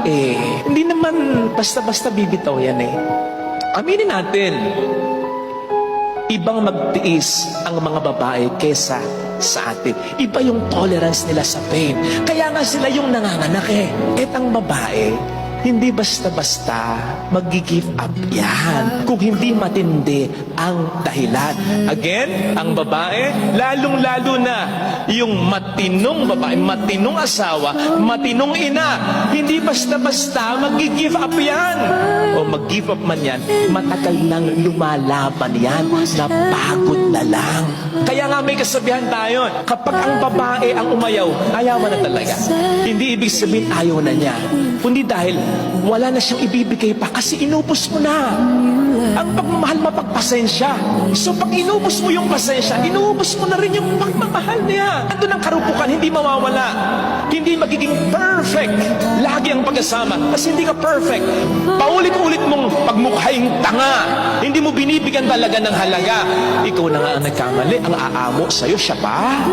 babae, hindi naman basta-basta bibitaw yan eh. Aminin natin, ibang magtiis ang mga babae kesa sa atin. Iba yung tolerance nila sa pain. Kaya nga sila yung nanganganak eh. At ang babae, hindi basta-basta mag-give up yan kung hindi matindi ang dahilan. Again, ang babae, lalong-lalo na yung matinong babae, matinong asawa, matinong ina, hindi basta-basta mag-give up yan. O mag-give up man yan, matagal nang lumalaban yan, napagod na lang. Kaya nga may kasabihan tayo, kapag ang babae ang umayaw, ayaw mo na talaga. Hindi ibig sabihin ayaw na niya, kundi dahil wala na siyang ibibigay pa kasi inubos mo na. Ang pagmamahal mapagpasensya. So pag inubos mo yung pasensya, inubos mo na rin yung pagmamahal niya. Ando ng karupukan, hindi mawawala. Hindi magiging perfect. Lagi ang pag-asama. Kasi hindi ka perfect. Paulit-ulit mong pagmukhaing tanga. Hindi mo binibigyan talaga ng halaga. Ikaw na nga ang nagkamali. Ang aamo sa'yo, siya pa.